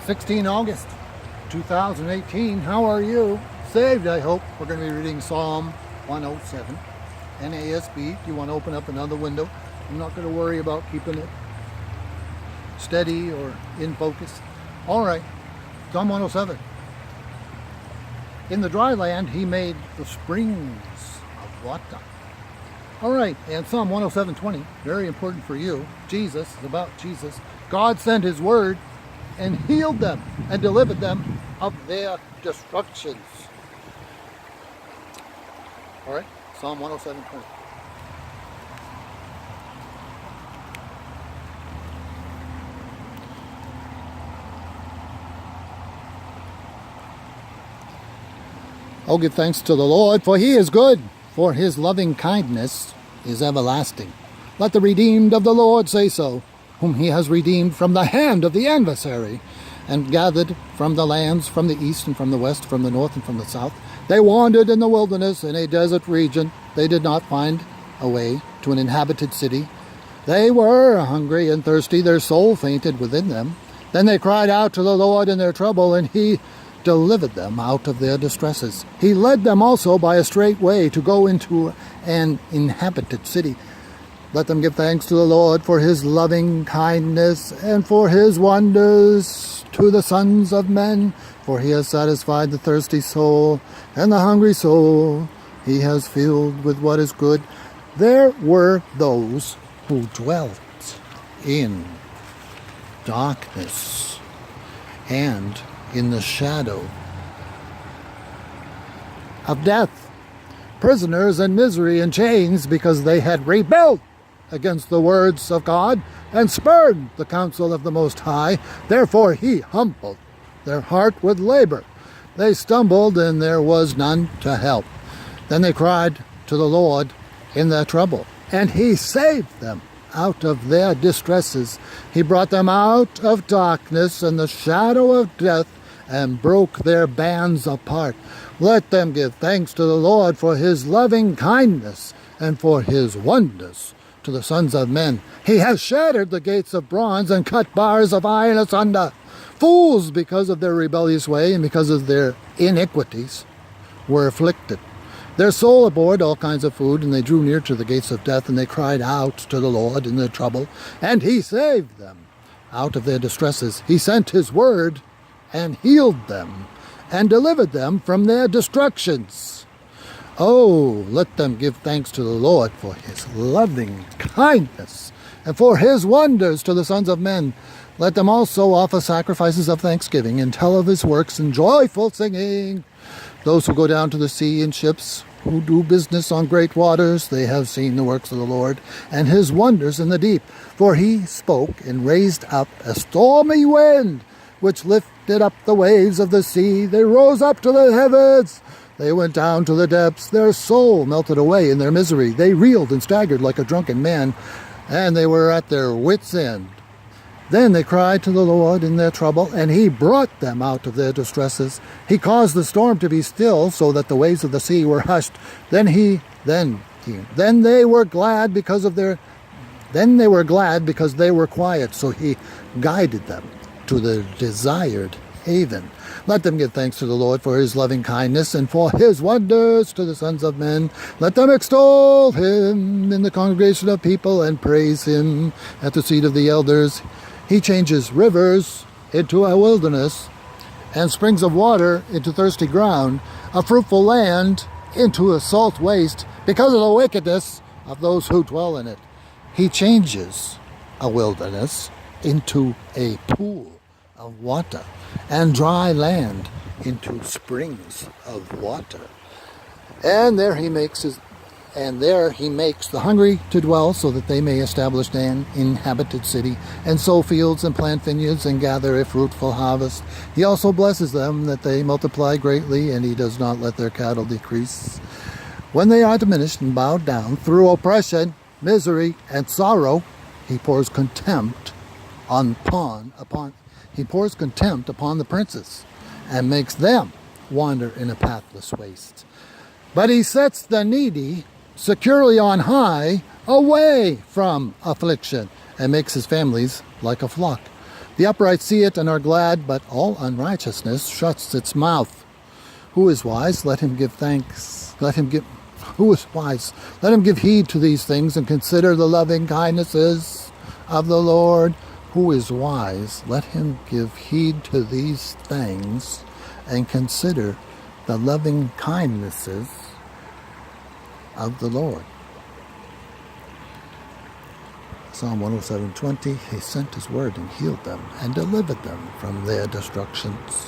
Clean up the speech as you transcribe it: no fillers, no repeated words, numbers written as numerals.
16 August 2018. How are you? Saved, I hope. We're going to be reading Psalm 107, NASB. If you want to open up another window, I'm not going to worry about keeping it steady or in focus. All right, Psalm 107. In the dry land, he made the springs of water. All right, and Psalm 107:20, very important for you. Jesus is about Jesus. God sent his word and healed them and delivered them of their destructions. All right, Psalm 107:20. Oh, give thanks to the Lord, for he is good, for his loving kindness is everlasting. Let the redeemed of the Lord say so, whom he has redeemed from the hand of the adversary, and gathered from the lands, from the east and from the west, from the north and from the south. They wandered in the wilderness, in a desert region. They did not find a way to an inhabited city. They were hungry and thirsty. Their soul fainted within them. Then they cried out to the Lord in their trouble, and he delivered them out of their distresses. He led them also by a straight way to go into an inhabited city. Let them give thanks to the Lord for his loving kindness and for his wonders to the sons of men. For he has satisfied the thirsty soul, and the hungry soul he has filled with what is good. There were those who dwelt in darkness and in the shadow of death, prisoners in misery and chains, because they had rebelled against the words of God and spurned the counsel of the Most High. Therefore he humbled their heart with labor. They stumbled, and there was none to help. Then they cried to the Lord in their trouble, and he saved them out of their distresses. He brought them out of darkness and the shadow of death, and broke their bands apart. Let them give thanks to the Lord for his loving kindness and for his wonders to the sons of men. He has shattered the gates of bronze and cut bars of iron asunder. Fools, because of their rebellious way and because of their iniquities, were afflicted. Their soul abhorred all kinds of food, and they drew near to the gates of death, and they cried out to the Lord in their trouble, and he saved them out of their distresses. He sent his word and healed them, and delivered them from their destructions. Oh, let them give thanks to the Lord for his loving kindness, and for his wonders to the sons of men. Let them also offer sacrifices of thanksgiving, and tell of his works in joyful singing. Those who go down to the sea in ships, who do business on great waters, they have seen the works of the Lord, and his wonders in the deep. For he spoke and raised up a stormy wind, which lifted up the waves of the sea. They rose up to the heavens. They went down to the depths. Their soul melted away in their misery. They reeled and staggered like a drunken man, and they were at their wits' end. Then they cried to the Lord in their trouble, and he brought them out of their distresses. He caused the storm to be still, so that the waves of the sea were hushed. Then they were glad because they were quiet, so he guided them to the desired haven. Let them give thanks to the Lord for his loving kindness and for his wonders to the sons of men. Let them extol him in the congregation of people and praise him at the seat of the elders. He changes rivers into a wilderness and springs of water into thirsty ground, a fruitful land into a salt waste, because of the wickedness of those who dwell in it. He changes a wilderness into a pool of water, and dry land into springs of water. And there he makes the hungry to dwell, so that they may establish an inhabited city, and sow fields and plant vineyards and gather a fruitful harvest. He also blesses them that they multiply greatly, and he does not let their cattle decrease. When they are diminished and bowed down through oppression, misery, and sorrow, he pours contempt upon the princes, and makes them wander in a pathless waste. But he sets the needy securely on high, away from affliction, and makes his families like a flock. The upright see it and are glad, but all unrighteousness shuts its mouth. Who is wise? Let him give thanks. Who is wise? Let him give heed to these things and consider the loving kindnesses of the Lord. Who is wise? Let him give heed to these things and consider the loving kindnesses of the Lord. Psalm 107:20, he sent his word and healed them and delivered them from their destructions.